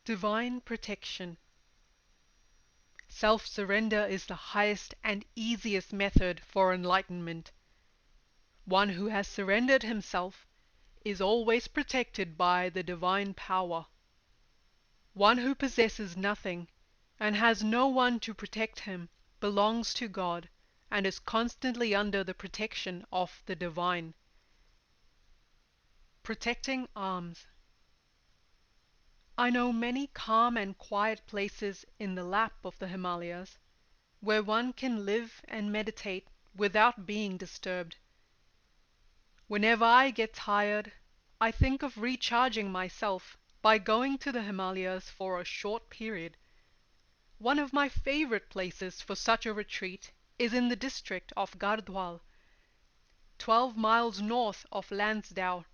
Divine protection. Self-surrender is the highest and easiest method for enlightenment. One who has surrendered himself is always protected by the divine power. One who possesses nothing and has no one to protect him belongs to God and is constantly under the protection of the divine. Protecting alms. I know many calm and quiet places in the lap of the Himalayas, where one can live and meditate without being disturbed. Whenever I get tired, I think of recharging myself by going to the Himalayas for a short period. One of my favorite places for such a retreat is in the district of Gardwal, 12 miles north of Lansdowne,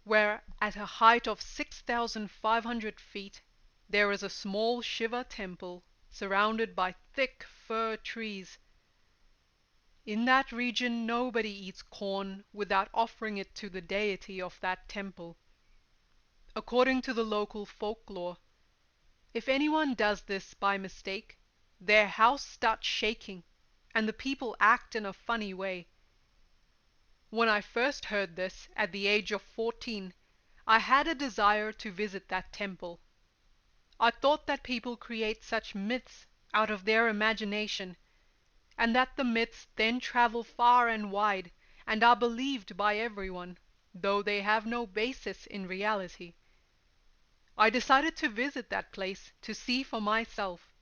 where at a height of 6,500 feet there is a small Shiva temple surrounded by thick fir trees. In that region nobody eats corn without offering it to the deity of that temple. According to the local folklore, if anyone does this by mistake, their house starts shaking and the people act in a funny way. When I first heard this, at the age of 14, I had a desire to visit that temple. I thought that people create such myths out of their imagination, and that the myths then travel far and wide and are believed by everyone, though they have no basis in reality. I decided to visit that place to see for myself.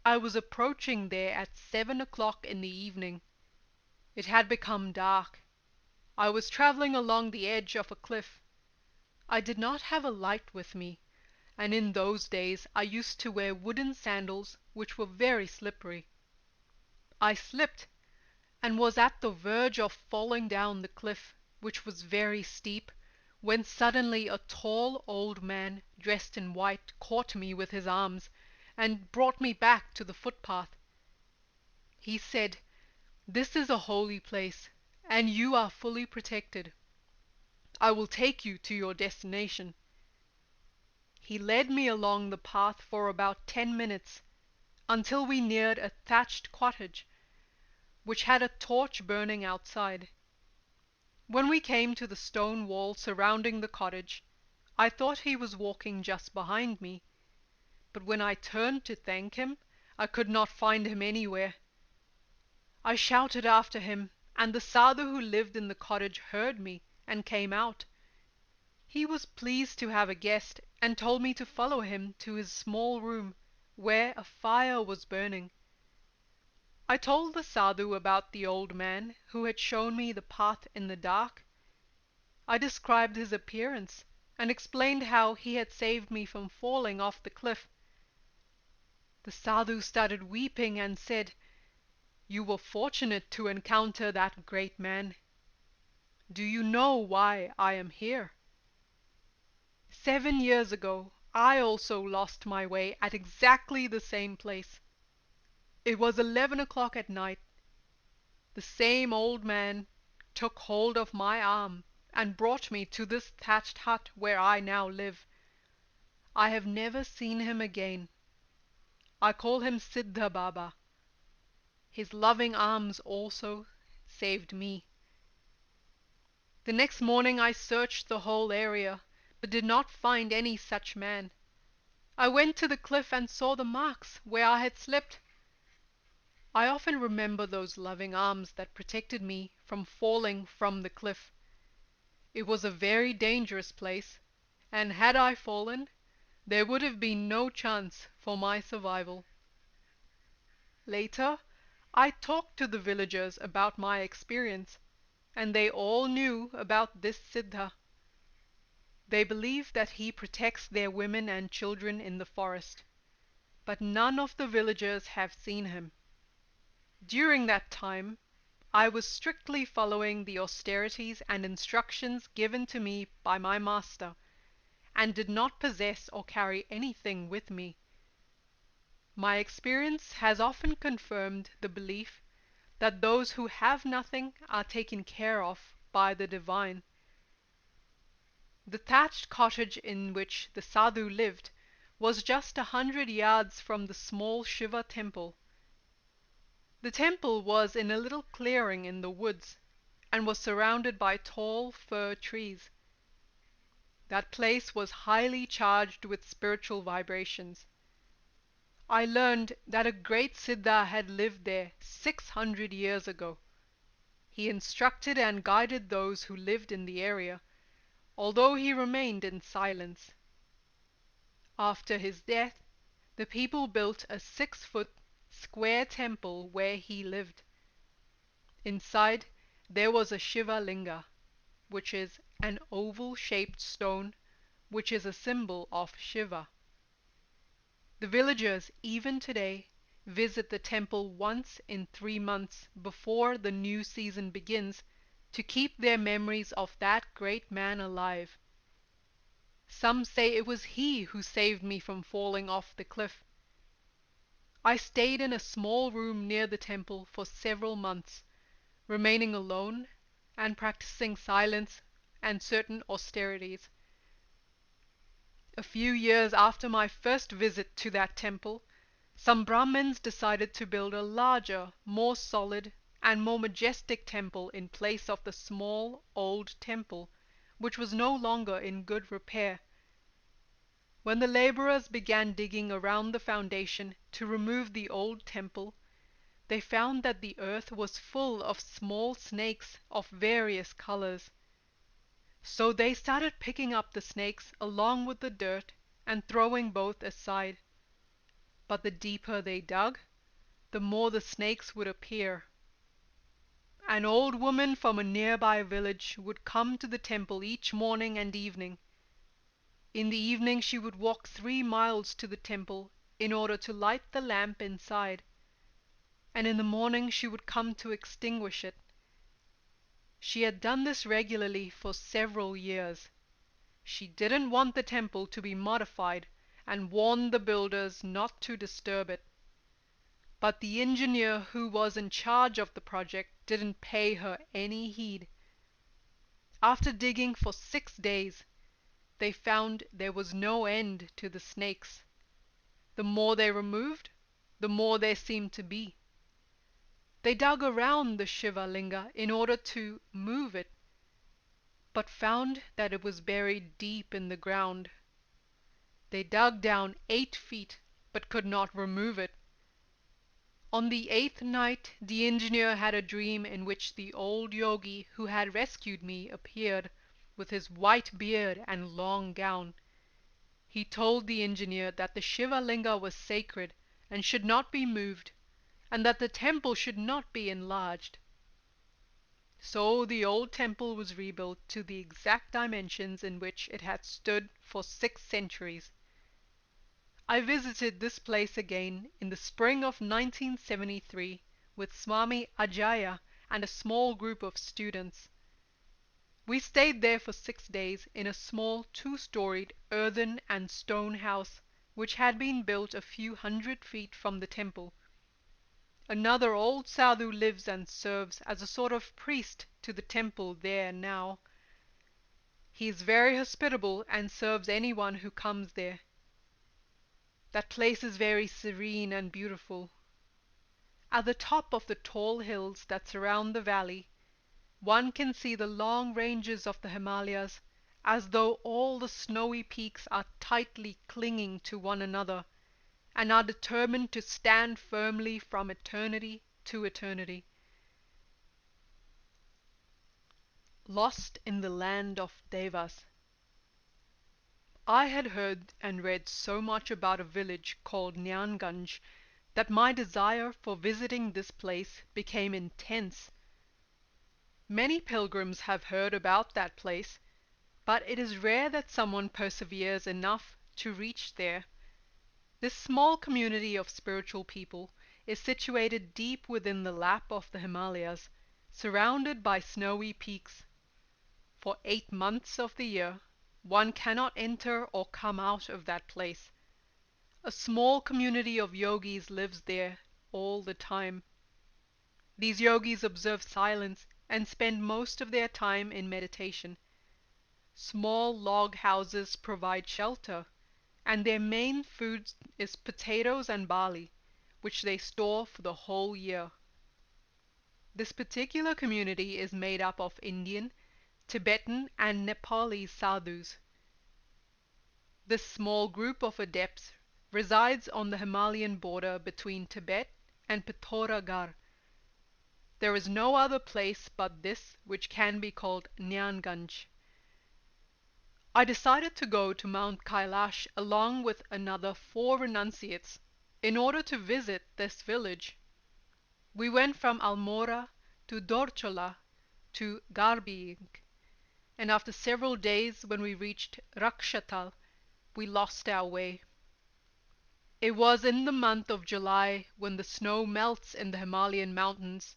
I was approaching there at 7 o'clock in the evening. It had become dark. I was traveling along the edge of a cliff. I did not have a light with me, and in those days I used to wear wooden sandals which were very slippery. I slipped, and was at the verge of falling down the cliff, which was very steep, when suddenly a tall old man dressed in white caught me with his arms and brought me back to the footpath. He said, "This is a holy place, and you are fully protected. I will take you to your destination." He led me along the path for about 10 minutes, until we neared a thatched cottage, which had a torch burning outside. When we came to the stone wall surrounding the cottage, I thought he was walking just behind me, but when I turned to thank him, I could not find him anywhere. I shouted after him, and the sadhu who lived in the cottage heard me and came out. He was pleased to have a guest and told me to follow him to his small room, where a fire was burning. I told the sadhu about the old man who had shown me the path in the dark. I described his appearance and explained how he had saved me from falling off the cliff. The sadhu started weeping and said, "You were fortunate to encounter that great man. Do you know why I am here? 7 years ago I also lost my way at exactly the same place. It was 11 o'clock at night. The same old man took hold of my arm and brought me to this thatched hut where I now live. I have never seen him again. I call him Siddha Baba. His loving arms also saved me. The next morning I searched the whole area, but did not find any such man. I went to the cliff and saw the marks where I had slipped. I often remember those loving arms that protected me from falling from the cliff. It was a very dangerous place, and had I fallen, there would have been no chance for my survival. Later, I talked to the villagers about my experience, and they all knew about this Siddha. They believe that he protects their women and children in the forest, but none of the villagers have seen him. During that time, I was strictly following the austerities and instructions given to me by my master, and did not possess or carry anything with me. My experience has often confirmed the belief that those who have nothing are taken care of by the divine. The thatched cottage in which the sadhu lived was just 100 yards from the small Shiva temple. The temple was in a little clearing in the woods and was surrounded by tall fir trees. That place was highly charged with spiritual vibrations. I learned that a great Siddha had lived there 600 years ago. He instructed and guided those who lived in the area, although he remained in silence. After his death, the people built a 6-foot square temple where he lived. Inside, there was a Shiva Linga, which is an oval-shaped stone, which is a symbol of Shiva. The villagers, even today, visit the temple once in 3 months before the new season begins to keep their memories of that great man alive. Some say it was he who saved me from falling off the cliff. I stayed in a small room near the temple for several months, remaining alone and practicing silence and certain austerities. A few years after my first visit to that temple, some Brahmins decided to build a larger, more solid, and more majestic temple in place of the small, old temple, which was no longer in good repair. When the laborers began digging around the foundation to remove the old temple, they found that the earth was full of small snakes of various colors. So they started picking up the snakes along with the dirt and throwing both aside. But the deeper they dug, the more the snakes would appear. An old woman from a nearby village would come to the temple each morning and evening. In the evening she would walk 3 miles to the temple in order to light the lamp inside, and in the morning she would come to extinguish it. She had done this regularly for several years. She didn't want the temple to be modified and warned the builders not to disturb it. But the engineer who was in charge of the project didn't pay her any heed. After digging for 6 days, they found there was no end to the snakes. The more they removed, the more there seemed to be. They dug around the Shiva Linga in order to move it, but found that it was buried deep in the ground. They dug down 8 feet, but could not remove it. On the 8th night, the engineer had a dream in which the old yogi who had rescued me appeared, with his white beard and long gown. He told the engineer that the Shiva Linga was sacred and should not be moved, and that the temple should not be enlarged. So the old temple was rebuilt to the exact dimensions in which it had stood for 6 centuries. I visited this place again in the spring of 1973 with Swami Ajaya and a small group of students. We stayed there for 6 days in a small 2-storied earthen and stone house which had been built a few 100 feet from the temple. Another old sadhu lives and serves as a sort of priest to the temple there now. He is very hospitable and serves anyone who comes there. That place is very serene and beautiful. At the top of the tall hills that surround the valley, one can see the long ranges of the Himalayas, as though all the snowy peaks are tightly clinging to one another, and are determined to stand firmly from eternity to eternity. Lost in the Land of Devas. I had heard and read so much about a village called Nyanganj that my desire for visiting this place became intense. Many pilgrims have heard about that place, but it is rare that someone perseveres enough to reach there. This small community of spiritual people is situated deep within the lap of the Himalayas, surrounded by snowy peaks. For 8 months of the year, one cannot enter or come out of that place. A small community of yogis lives there all the time. These yogis observe silence and spend most of their time in meditation. Small log houses provide shelter, and their main food is potatoes and barley, which they store for the whole year. This particular community is made up of Indian, Tibetan, and Nepali sadhus. This small group of adepts resides on the Himalayan border between Tibet and Pithoragarh. There is no other place but this which can be called Nyanganj. I decided to go to Mount Kailash along with another 4 renunciates in order to visit this village. We went from Almora to Dorchola to Garbhig, and after several days, when we reached Rakshatal, we lost our way. It was in the month of July, when the snow melts in the Himalayan mountains.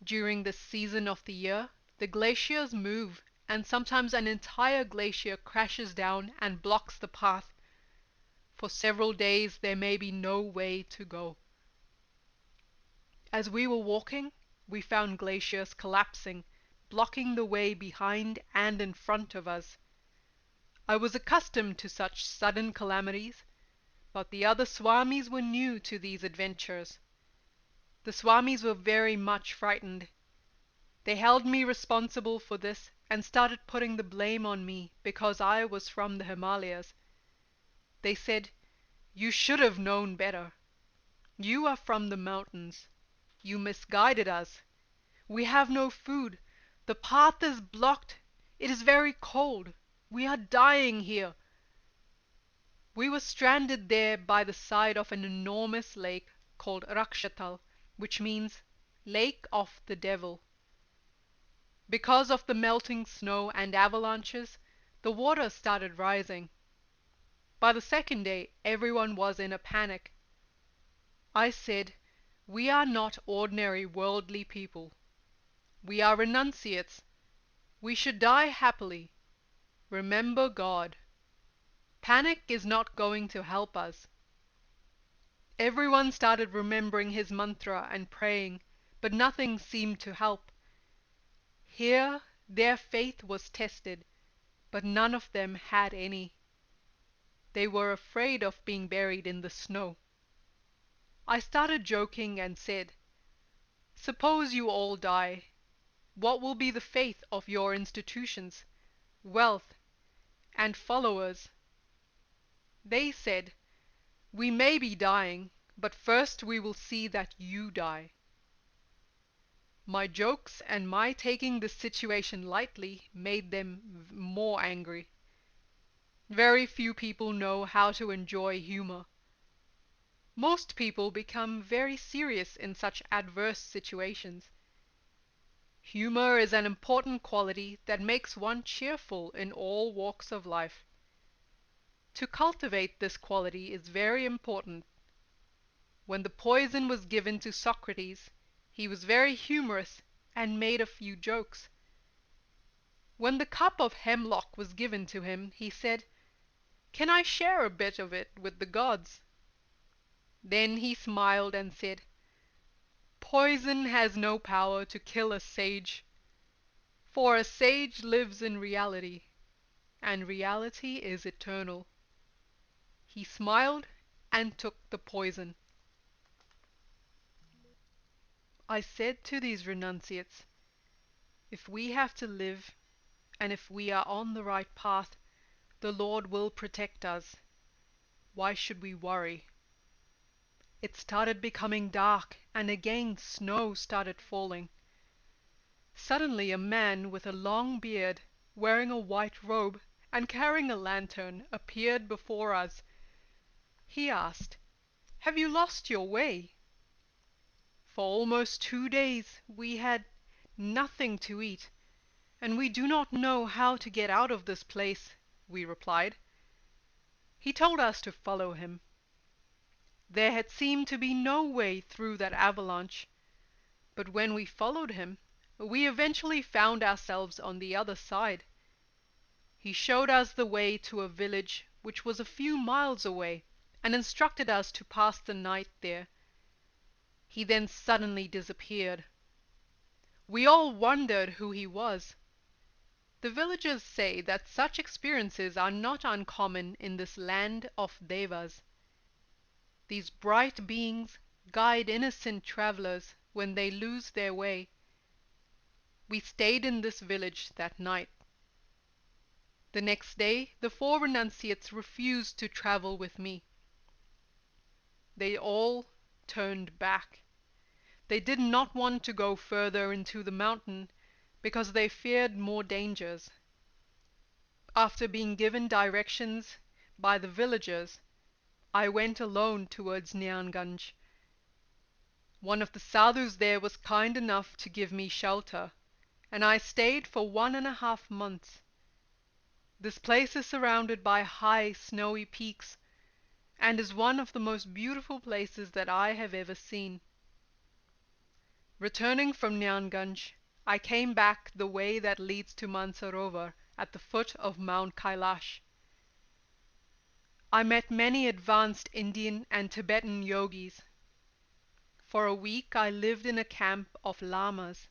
During this season of the year, the glaciers move, and sometimes an entire glacier crashes down and blocks the path. For several days there may be no way to go. As we were walking, we found glaciers collapsing, blocking the way behind and in front of us. I was accustomed to such sudden calamities, but the other Swamis were new to these adventures. The Swamis were very much frightened. They held me responsible for this and started putting the blame on me because I was from the Himalayas. They said, "You should have known better. You are from the mountains. You misguided us. We have no food. The path is blocked. It is very cold. We are dying here." We were stranded there by the side of an enormous lake called Rakshatal, which means Lake of the Devil. Because of the melting snow and avalanches, the water started rising. By the second day, everyone was in a panic. I said, "We are not ordinary worldly people. We are renunciates. We should die happily. Remember God. Panic is not going to help us." Everyone started remembering his mantra and praying, but nothing seemed to help. Here their faith was tested, but none of them had any. They were afraid of being buried in the snow. I started joking and said, "Suppose you all die. What will be the fate of your institutions, wealth, and followers?" They said, "We may be dying, but first we will see that you die." My jokes and my taking this situation lightly made them more angry. Very few people know how to enjoy humor. Most people become very serious in such adverse situations. Humor is an important quality that makes one cheerful in all walks of life. To cultivate this quality is very important. When the poison was given to Socrates, he was very humorous and made a few jokes. When the cup of hemlock was given to him, he said, "Can I share a bit of it with the gods?" Then he smiled and said, "Poison has no power to kill a sage, for a sage lives in reality, and reality is eternal." He smiled and took the poison. I said to these renunciates, "If we have to live, and if we are on the right path, the Lord will protect us. Why should we worry?" It started becoming dark, and again snow started falling. Suddenly a man with a long beard, wearing a white robe and carrying a lantern, appeared before us. He asked, "Have you lost your way?" "For almost 2 days we had nothing to eat, and we do not know how to get out of this place," we replied. He told us to follow him. There had seemed to be no way through that avalanche, but when we followed him, we eventually found ourselves on the other side. He showed us the way to a village which was a few miles away, and instructed us to pass the night there. He then suddenly disappeared. We all wondered who he was. The villagers say that such experiences are not uncommon in this land of Devas. These bright beings guide innocent travelers when they lose their way. We stayed in this village that night. The next day, the four renunciates refused to travel with me. They all turned back. They did not want to go further into the mountain because they feared more dangers. After being given directions by the villagers, I went alone towards Nyanganj. One of the sadhus there was kind enough to give me shelter, and I stayed for 1.5 months. This place is surrounded by high, snowy peaks, and is one of the most beautiful places that I have ever seen. Returning from Nyanganj, I came back the way that leads to Mansarovar at the foot of Mount Kailash. I met many advanced Indian and Tibetan yogis. For a week I lived in a camp of lamas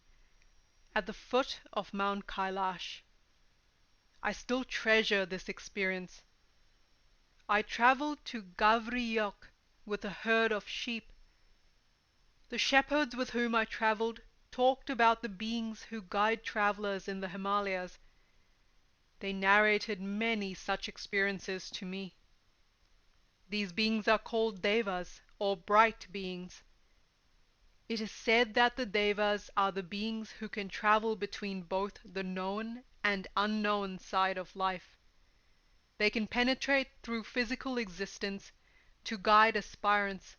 at the foot of Mount Kailash. I still treasure this experience. I traveled to Gavriyok with a herd of sheep. The shepherds with whom I traveled talked about the beings who guide travelers in the Himalayas. They narrated many such experiences to me. These beings are called Devas, or bright beings. It is said that the Devas are the beings who can travel between both the known and unknown side of life. They can penetrate through physical existence to guide aspirants,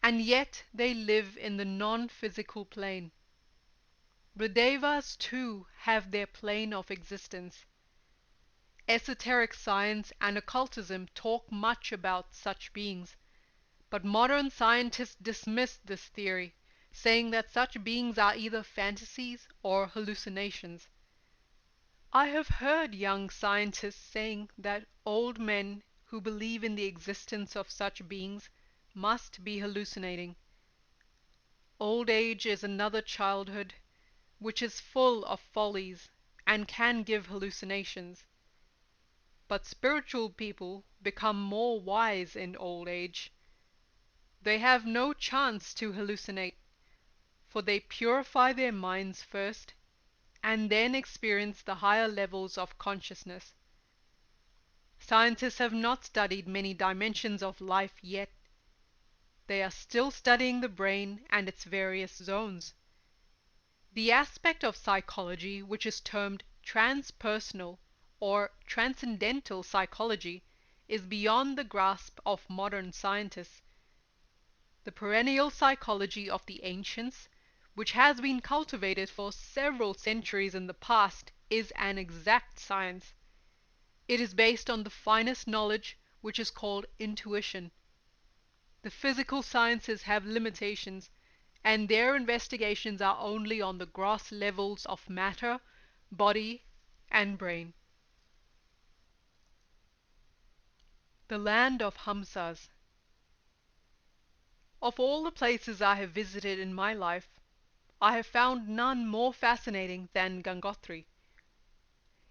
and yet they live in the non-physical plane. The Devas too have their plane of existence. Esoteric science and occultism talk much about such beings, but modern scientists dismiss this theory, saying that such beings are either fantasies or hallucinations. I have heard young scientists saying that old men who believe in the existence of such beings must be hallucinating. Old age is another childhood, which is full of follies and can give hallucinations. But spiritual people become more wise in old age. They have no chance to hallucinate, for they purify their minds first and then experience the higher levels of consciousness. Scientists have not studied many dimensions of life yet. They are still studying the brain and its various zones. The aspect of psychology which is termed transpersonal or transcendental psychology is beyond the grasp of modern scientists. The perennial psychology of the ancients, which has been cultivated for several centuries in the past, is an exact science. It is based on the finest knowledge, which is called intuition. The physical sciences have limitations, and their investigations are only on the gross levels of matter, body, and brain. The Land of Hamsas. Of all the places I have visited in my life, I have found none more fascinating than Gangotri.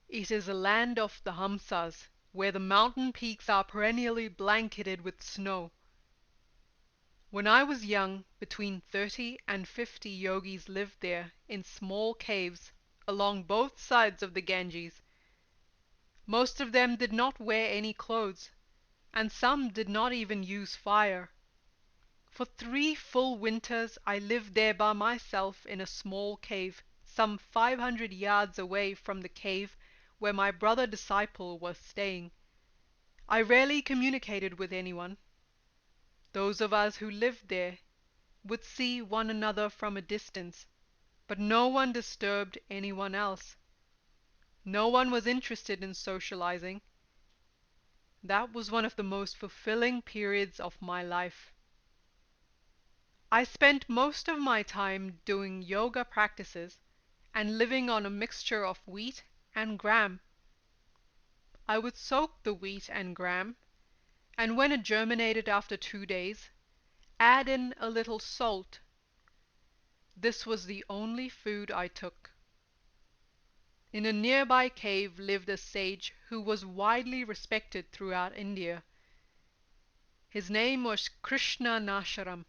It is a land of the Hamsas, where the mountain peaks are perennially blanketed with snow. When I was young, between 30 and 50 yogis lived there in small caves along both sides of the Ganges. Most of them did not wear any clothes, and some did not even use fire. For 3 full winters I lived there by myself in a small cave, some 500 yards away from the cave where my brother disciple was staying. I rarely communicated with anyone. Those of us who lived there would see one another from a distance, but no one disturbed anyone else. No one was interested in socializing. That was one of the most fulfilling periods of my life. I spent most of my time doing yoga practices and living on a mixture of wheat and gram. I would soak the wheat and gram, and when it germinated after 2 days, add in a little salt. This was the only food I took. In a nearby cave lived a sage who was widely respected throughout India. His name was Krishna Nasharam.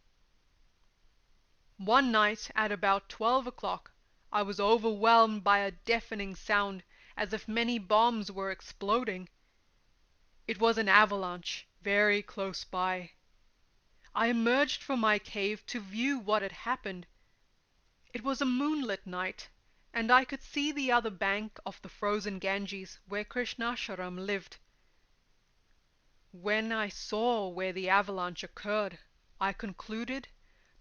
One night at about 12 o'clock, I was overwhelmed by a deafening sound as if many bombs were exploding. It was an avalanche very close by. I emerged from my cave to view what had happened. It was a moonlit night, and I could see the other bank of the frozen Ganges where Krishnasharam lived. When I saw where the avalanche occurred, I concluded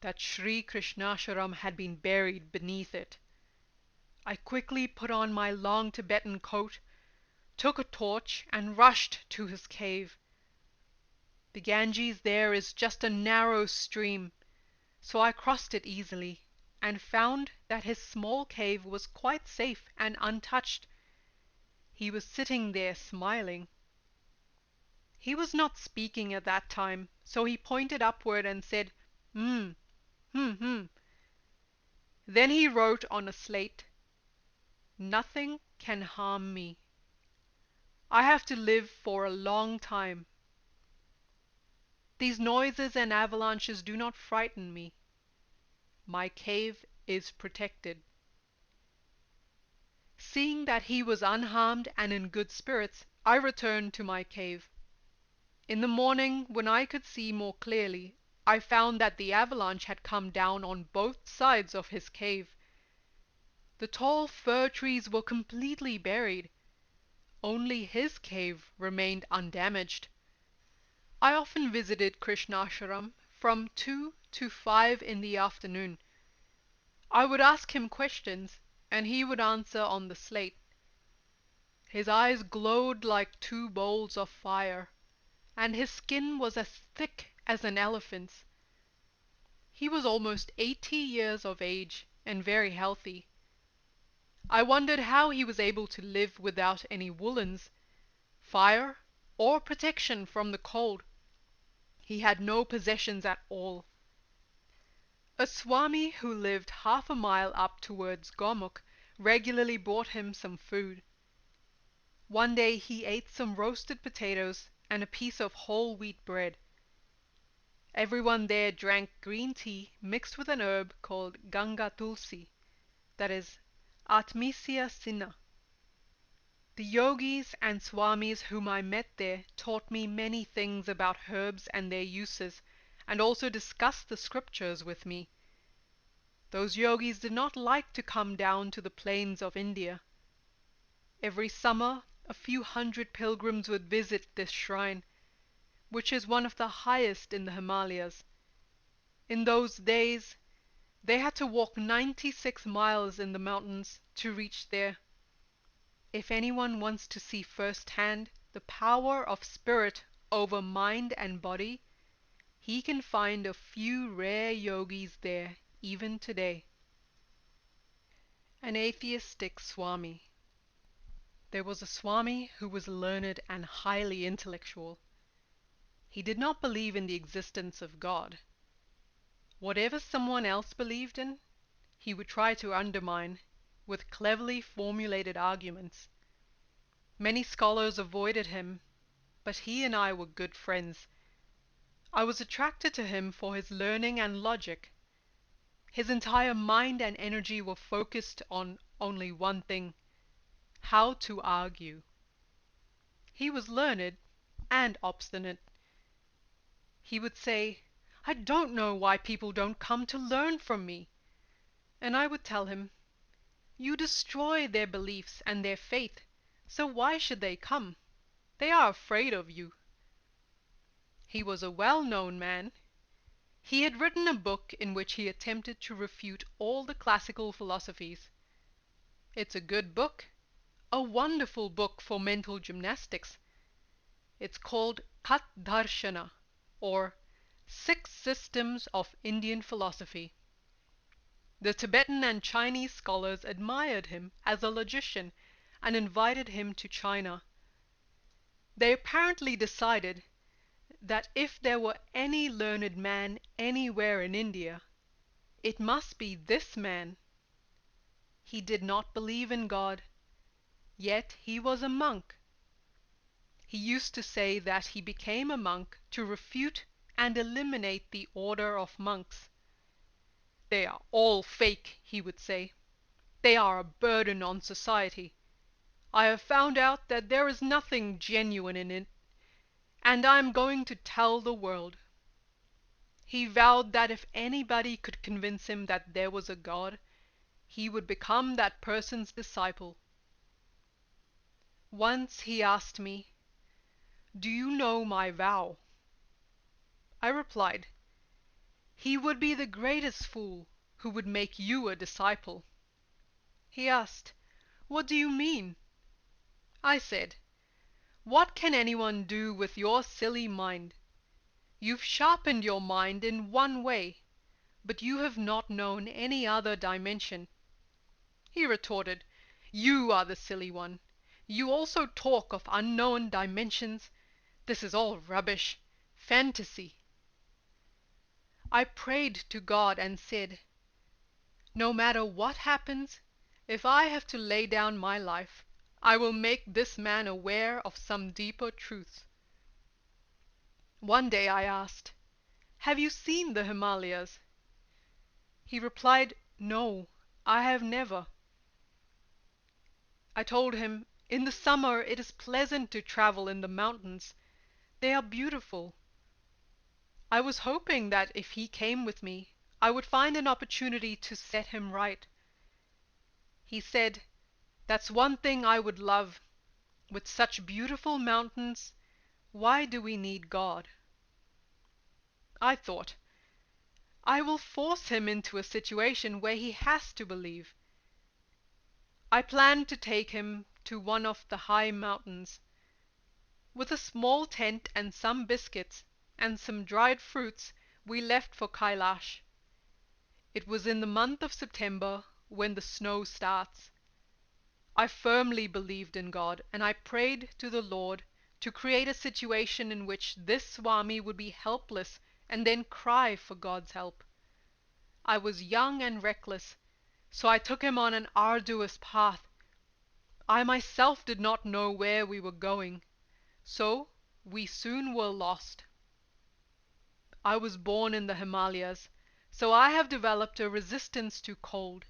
that Sri Krishnasharam had been buried beneath it. I quickly put on my long Tibetan coat, took a torch, and rushed to his cave. The Ganges there is just a narrow stream, so I crossed it easily, and found that his small cave was quite safe and untouched. He was sitting there smiling. He was not speaking at that time, so he pointed upward and said, "Hmm, hmm." Then he wrote on a slate, "Nothing can harm me. I have to live for a long time. These noises and avalanches do not frighten me. My cave is protected." Seeing that he was unharmed and in good spirits, I returned to my cave. In the morning, when I could see more clearly, I found that the avalanche had come down on both sides of his cave. The tall fir trees were completely buried. Only his cave remained undamaged. I often visited Krishnasharam from 2 to 5 in the afternoon. I would ask him questions, and he would answer on the slate. His eyes glowed like two bowls of fire, and his skin was as thick as an elephant's. He was almost 80 years of age and very healthy. I wondered how he was able to live without any woolens, fire, or protection from the cold. He had no possessions at all. A Swami who lived half a mile up towards Gomukh regularly brought him some food. One day he ate some roasted potatoes and a piece of whole wheat bread. Everyone there drank green tea mixed with an herb called Ganga Tulsi, that is, Artemisia cinna. The yogis and swamis whom I met there taught me many things about herbs and their uses, and also discussed the scriptures with me. Those yogis did not like to come down to the plains of India. Every summer a few hundred pilgrims would visit this shrine, which is one of the highest in the Himalayas. In those days, they had to walk 96 miles in the mountains to reach there. If anyone wants to see firsthand the power of spirit over mind and body, he can find a few rare yogis there even today. An Atheistic Swami. There was a Swami who was learned and highly intellectual. He did not believe in the existence of God. Whatever someone else believed in, he would try to undermine with cleverly formulated arguments. Many scholars avoided him, but he and I were good friends. I was attracted to him for his learning and logic. His entire mind and energy were focused on only one thing: how to argue. He was learned and obstinate. He would say, "I don't know why people don't come to learn from me." And I would tell him, "You destroy their beliefs and their faith, so why should they come? They are afraid of you." He was a well-known man. He had written a book in which he attempted to refute all the classical philosophies. It's a good book, a wonderful book for mental gymnastics. It's called Kat Darshana, or Six Systems of Indian Philosophy. The Tibetan and Chinese scholars admired him as a logician and invited him to China. They apparently decided that if there were any learned man anywhere in India, it must be this man. He did not believe in God, Yet he was a monk. He used to say that he became a monk to refute and eliminate the order of monks. "They are all fake," he would say. "They are a burden on society. I have found out that there is nothing genuine in it, and I am going to tell the world." He vowed that if anybody could convince him that there was a God, he would become that person's disciple. Once he asked me, "Do you know my vow?" I replied, "He would be the greatest fool who would make you a disciple." He asked, "What do you mean?" I said, "What can anyone do with your silly mind? You've sharpened your mind in one way, but you have not known any other dimension." He retorted, "You are the silly one. You also talk of unknown dimensions. This is all rubbish, fantasy." I prayed to God and said, "No matter what happens, if I have to lay down my life, I will make this man aware of some deeper truths." One day I asked, "Have you seen the Himalayas?" He replied, "No, I have never." I told him, "In the summer it is pleasant to travel in the mountains. They are beautiful." I was hoping that if he came with me, I would find an opportunity to set him right. He said, "That's one thing I would love. With such beautiful mountains, why do we need God?" I thought, I will force him into a situation where he has to believe. I planned to take him to one of the high mountains. With a small tent and some biscuits and some dried fruits, we left for Kailash. It was in the month of September, when the snow starts. I firmly believed in God, and I prayed to the Lord to create a situation in which this Swami would be helpless and then cry for God's help. I was young and reckless, so I took him on an arduous path. I myself did not know where we were going, so we soon were lost. I was born in the Himalayas, so I have developed a resistance to cold.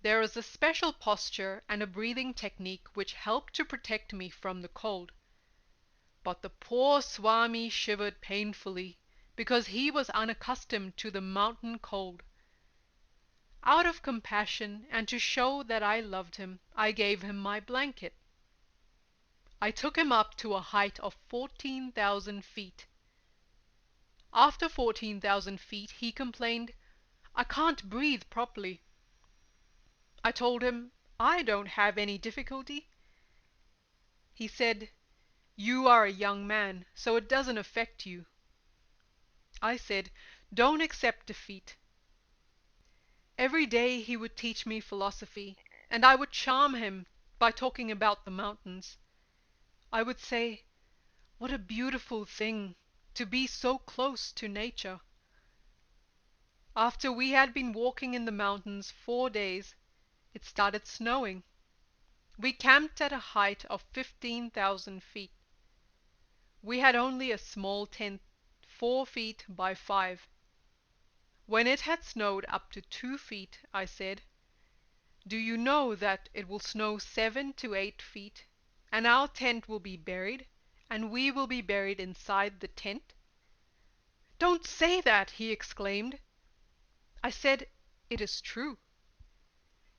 There is a special posture and a breathing technique which help to protect me from the cold. But the poor Swami shivered painfully because he was unaccustomed to the mountain cold. Out of compassion and to show that I loved him, I gave him my blanket. I took him up to a height of 14,000 feet. After 14,000 feet, he complained, "I can't breathe properly." I told him, "I don't have any difficulty." He said, "You are a young man, so it doesn't affect you." I said, "Don't accept defeat." Every day he would teach me philosophy, and I would charm him by talking about the mountains. I would say, "What a beautiful thing to be so close to nature." After we had been walking in the mountains 4 days, it started snowing. We camped at a height of 15,000 feet. We had only a small tent, 4 feet by 5. When it had snowed up to 2 feet, I said, "Do you know that it will snow 7 to 8 feet, and our tent will be buried, and we will be buried inside the tent?" "Don't say that!" he exclaimed. I said, "It is true."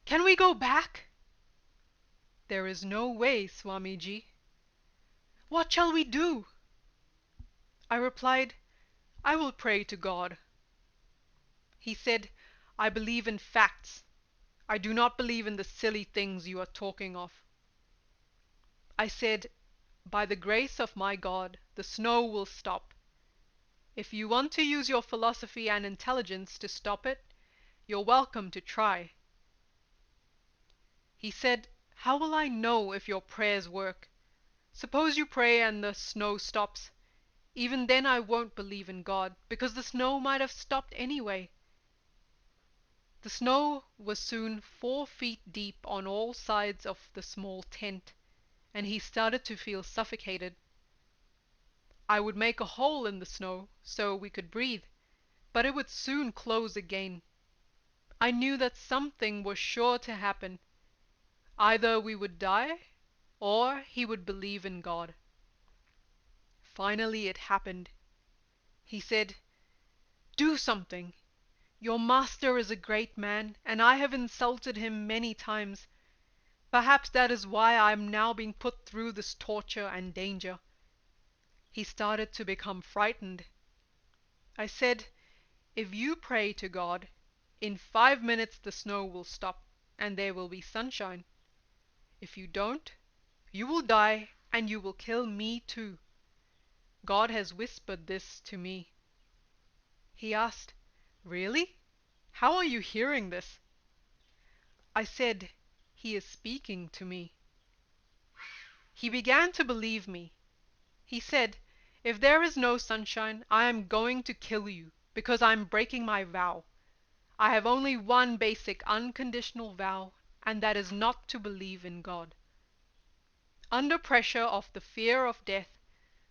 "Can we go back?" "There is no way, Swamiji." "What shall we do?" I replied, "I will pray to God." He said, "I believe in facts. I do not believe in the silly things you are talking of." I said, "By the grace of my God, the snow will stop. If you want to use your philosophy and intelligence to stop it, you're welcome to try." He said, "How will I know if your prayers work? Suppose you pray and the snow stops. Even then I won't believe in God, because the snow might have stopped anyway." The snow was soon 4 feet deep on all sides of the small tent, and he started to feel suffocated. I would make a hole in the snow so we could breathe, but it would soon close again. I knew that something was sure to happen. Either we would die, or he would believe in God. Finally it happened. He said, "Do something. Your master is a great man, and I have insulted him many times. Perhaps that is why I am now being put through this torture and danger." He started to become frightened. I said, "If you pray to God, in 5 minutes the snow will stop, and there will be sunshine. If you don't, you will die, and you will kill me too. God has whispered this to me." He asked, "Really? How are you hearing this?" I said, "He is speaking to me." He began to believe me. He said, "If there is no sunshine, I am going to kill you, because I am breaking my vow. I have only one basic unconditional vow, and that is not to believe in God." Under pressure of the fear of death,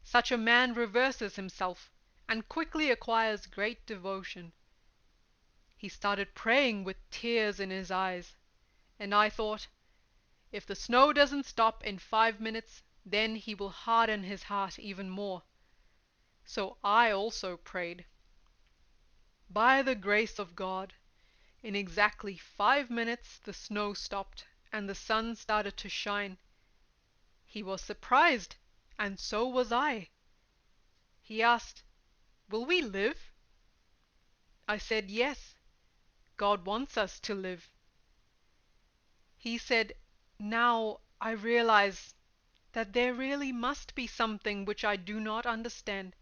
such a man reverses himself and quickly acquires great devotion. He started praying with tears in his eyes, and I thought, if the snow doesn't stop in 5 minutes, then he will harden his heart even more. So I also prayed. By the grace of God, in exactly 5 minutes the snow stopped and the sun started to shine. He was surprised, and so was I. He asked, "Will we live?" I said, "Yes, God wants us to live." He said, "Now I realize that there really must be something which I do not understand."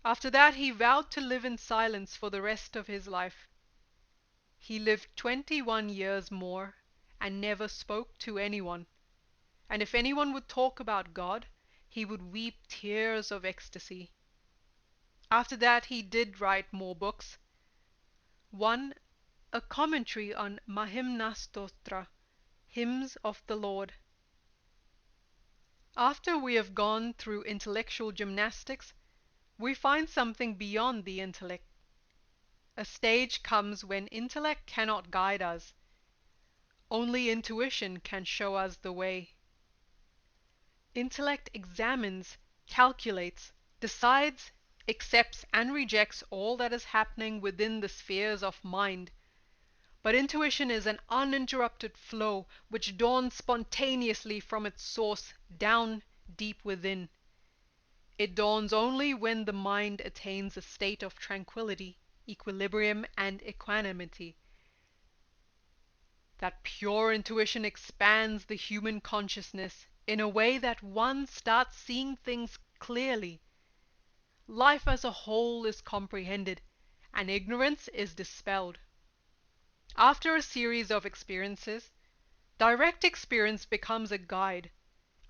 After that he vowed to live in silence for the rest of his life. He lived 21 years more and never spoke to anyone. And if anyone would talk about God, he would weep tears of ecstasy. After that he did write more books. One, a commentary on Mahimnastotra, Hymns of the Lord. After we have gone through intellectual gymnastics, we find something beyond the intellect. A stage comes when intellect cannot guide us. Only intuition can show us the way. Intellect examines, calculates, decides, accepts and rejects all that is happening within the spheres of mind. But intuition is an uninterrupted flow which dawns spontaneously from its source down deep within. It dawns only when the mind attains a state of tranquility, equilibrium, and equanimity. That pure intuition expands the human consciousness in a way that one starts seeing things clearly. Life as a whole is comprehended, and ignorance is dispelled. After a series of experiences, direct experience becomes a guide,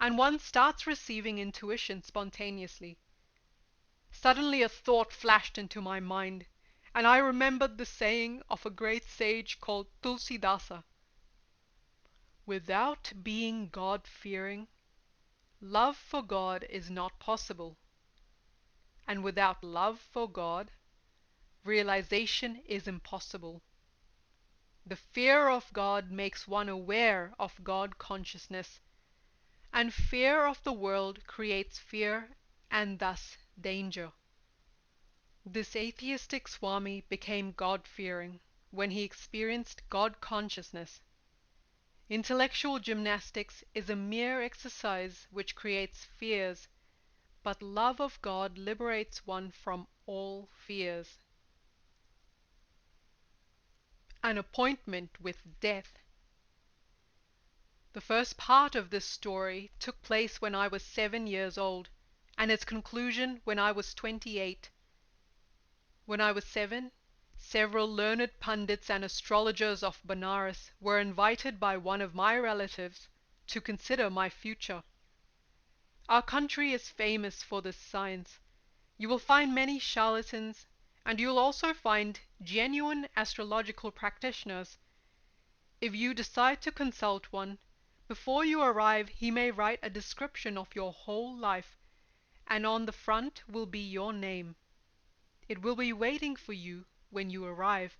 and one starts receiving intuition spontaneously. Suddenly a thought flashed into my mind, and I remembered the saying of a great sage called Tulsidasa: "Without being God-fearing, love for God is not possible, and without love for God, realization is impossible. The fear of God makes one aware of God consciousness, and fear of the world creates fear and thus danger." This atheistic Swami became God-fearing when he experienced God consciousness. Intellectual gymnastics is a mere exercise which creates fears, but love of God liberates one from all fears. An appointment with death. The first part of this story took place when I was 7 years old, and its conclusion when I was 28. When I was 7, several learned pundits and astrologers of Benares were invited by one of my relatives to consider my future. Our country is famous for this science. You will find many charlatans, and you'll also find genuine astrological practitioners. If you decide to consult one, before you arrive he may write a description of your whole life, and on the front will be your name. It will be waiting for you when you arrive,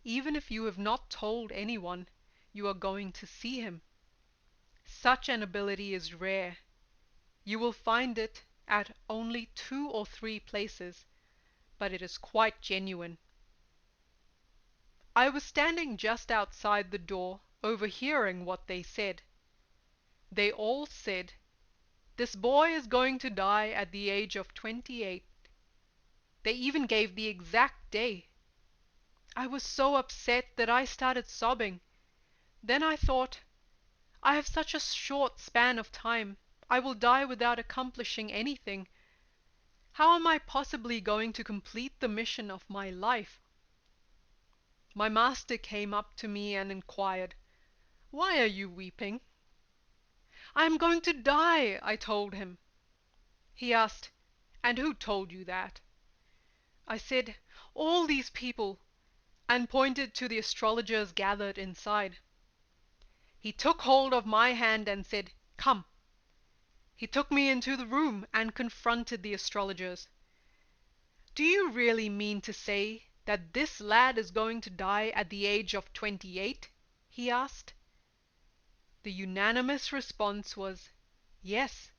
even if you have not told anyone you are going to see him. Such an ability is rare. You will find it at only 2 or 3 places, but it is quite genuine. I was standing just outside the door, overhearing what they said. They all said, "This boy is going to die at the age of 28. They even gave the exact day. I was so upset that I started sobbing. Then I thought, I have such a short span of time. I will die without accomplishing anything. How am I possibly going to complete the mission of my life? My master came up to me and inquired, "Why are you weeping?" "I am going to die," I told him. He asked, "And who told you that?" I said, "All these people," and pointed to the astrologers gathered inside. He took hold of my hand and said, "Come." He took me into the room and confronted the astrologers. "Do you really mean to say that this lad is going to die at the age of 28? He asked. The unanimous response was, "Yes."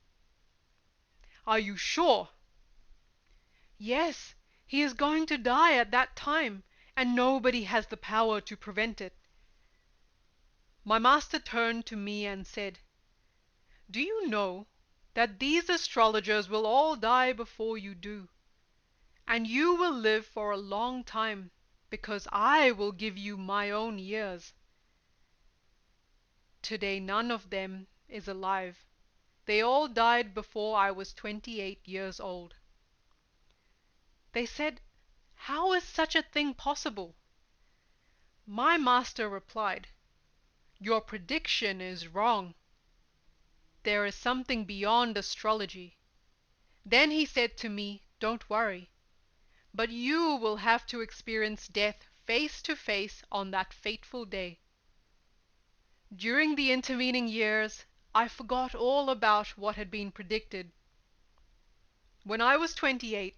"Are you sure?" "Yes, he is going to die at that time, and nobody has the power to prevent it." My master turned to me and said, "Do you know that these astrologers will all die before you do? And you will live for a long time, because I will give you my own years." Today none of them is alive. They all died before I was 28 years old. They said, "How is such a thing possible?" My master replied, "Your prediction is wrong. There is something beyond astrology." Then he said to me, "Don't worry, but you will have to experience death face to face on that fateful day." During the intervening years, I forgot all about what had been predicted. When I was 28,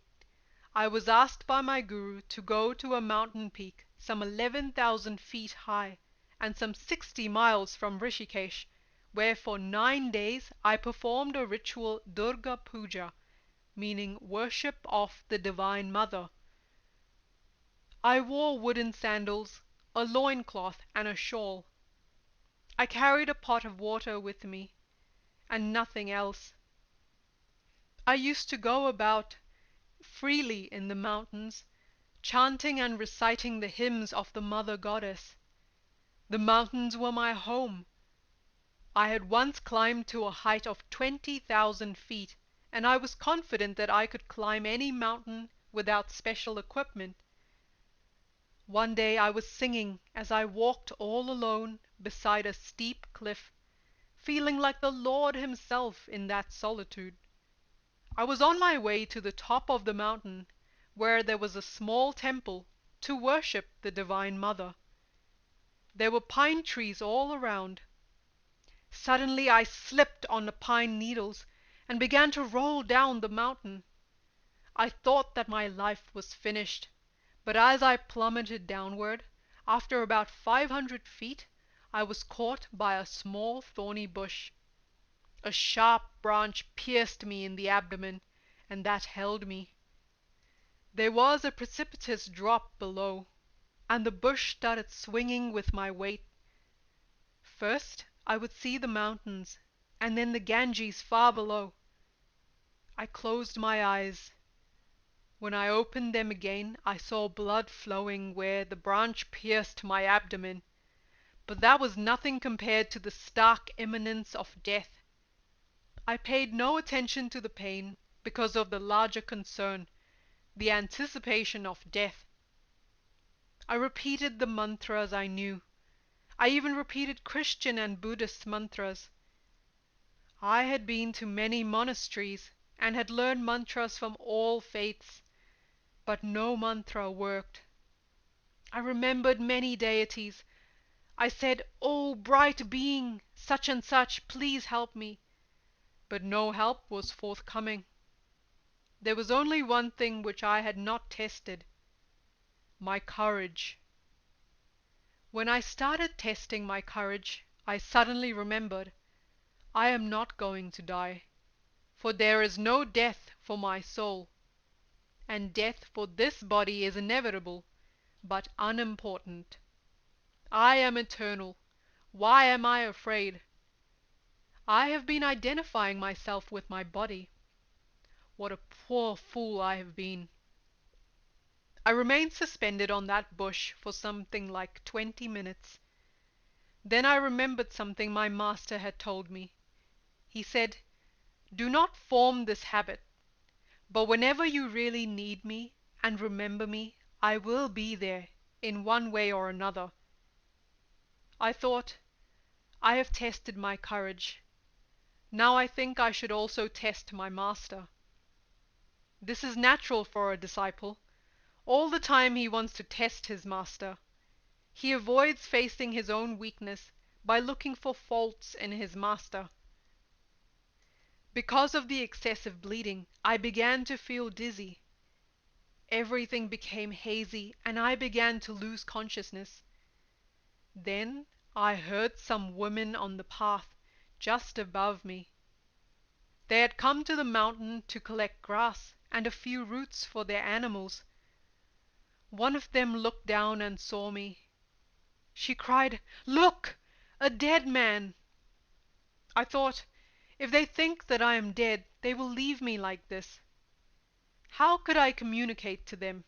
I was asked by my guru to go to a mountain peak some 11,000 feet high and some 60 miles from Rishikesh, where for 9 days I performed a ritual Durga Puja, meaning worship of the Divine Mother. I wore wooden sandals, a loincloth and a shawl. I carried a pot of water with me, and nothing else. I used to go about freely in the mountains, chanting and reciting the hymns of the Mother Goddess. The mountains were my home. I had once climbed to a height of 20,000 feet, and I was confident that I could climb any mountain without special equipment. One day I was singing as I walked all alone beside a steep cliff, feeling like the Lord himself in that solitude. I was on my way to the top of the mountain, where there was a small temple, to worship the Divine Mother. There were pine trees all around. Suddenly I slipped on the pine needles and began to roll down the mountain. I thought that my life was finished, but as I plummeted downward, after about 500 feet, I was caught by a small thorny bush. A sharp branch pierced me in the abdomen, and that held me. There was a precipitous drop below, and the bush started swinging with my weight. First, I would see the mountains, and then the Ganges far below. I closed my eyes. When I opened them again, I saw blood flowing where the branch pierced my abdomen, but that was nothing compared to the stark imminence of death. I paid no attention to the pain because of the larger concern, the anticipation of death. I repeated the mantras I knew. I even repeated Christian and Buddhist mantras. I had been to many monasteries and had learned mantras from all faiths. but no mantra worked. I remembered many deities. I said, "Oh, bright being, such and such, please help me." But no help was forthcoming. There was only one thing which I had not tested: my courage. When I started testing my courage, I suddenly remembered, I am not going to die, for there is no death for my soul, and death for this body is inevitable, but unimportant. I am eternal. Why am I afraid? I have been identifying myself with my body. What a poor fool I have been. I remained suspended on that bush for something like 20 minutes. Then I remembered something my master had told me. He said, "Do not form this habit, but whenever you really need me and remember me, I will be there in one way or another." I thought, I have tested my courage. Now I think I should also test my master. This is natural for a disciple. All the time he wants to test his master. He avoids facing his own weakness by looking for faults in his master. Because of the excessive bleeding, I began to feel dizzy. Everything became hazy, and I began to lose consciousness. Then I heard some women on the path just above me. They had come to the mountain to collect grass and a few roots for their animals. One of them looked down and saw me. She cried, "Look! A dead man!" I thought, if they think that I am dead, they will leave me like this. How could I communicate to them?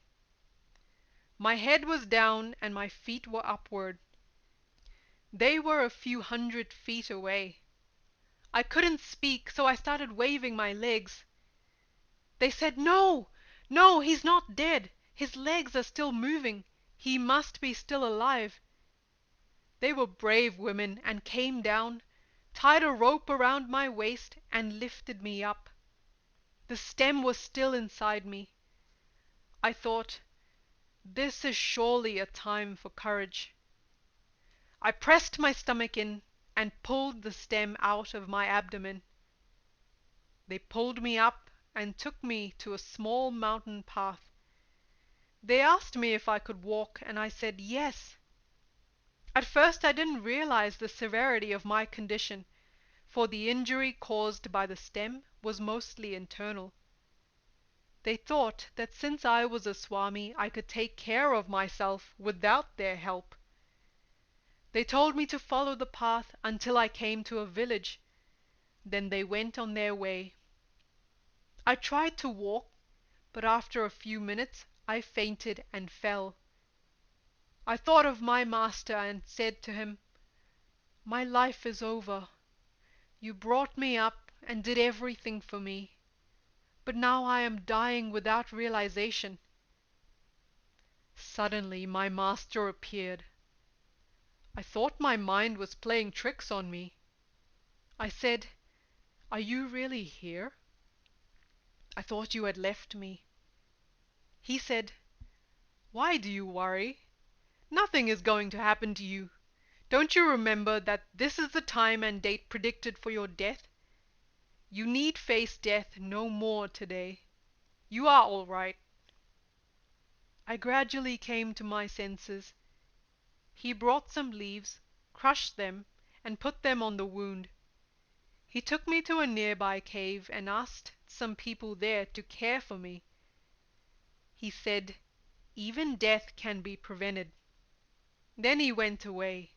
My head was down and my feet were upward. They were a few 100 feet away. I couldn't speak, so I started waving my legs. They said, "No, no, he's not dead. His legs are still moving. He must be still alive." They were brave women and came down, tied a rope around my waist, and lifted me up. The stem was still inside me. I thought, this is surely a time for courage. I pressed my stomach in and pulled the stem out of my abdomen. They pulled me up and took me to a small mountain path. They asked me if I could walk, and I said yes. At first I didn't realize the severity of my condition, for the injury caused by the stem was mostly internal. They thought that since I was a Swami, I could take care of myself without their help. They told me to follow the path until I came to a village. Then they went on their way. I tried to walk, but after a few minutes I fainted and fell. I thought of my master and said to him, "My life is over. You brought me up and did everything for me, but now I am dying without realization." Suddenly my master appeared. I thought my mind was playing tricks on me. I said, "Are you really here? I thought you had left me." He said, "Why do you worry? Nothing is going to happen to you. Don't you remember that this is the time and date predicted for your death? You need face death no more today. You are all right." I gradually came to my senses. He brought some leaves, crushed them, and put them on the wound. He took me to a nearby cave and asked some people there to care for me. He said, "Even death can be prevented." Then he went away.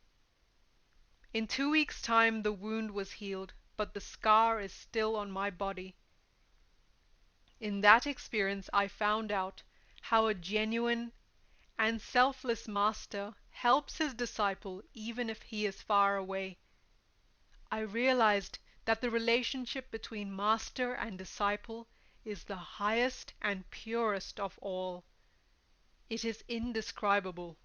In 2 weeks' time the wound was healed, but the scar is still on my body. In that experience I found out how a genuine and selfless master helps his disciple even if he is far away. I realized that the relationship between master and disciple is the highest and purest of all. It is indescribable.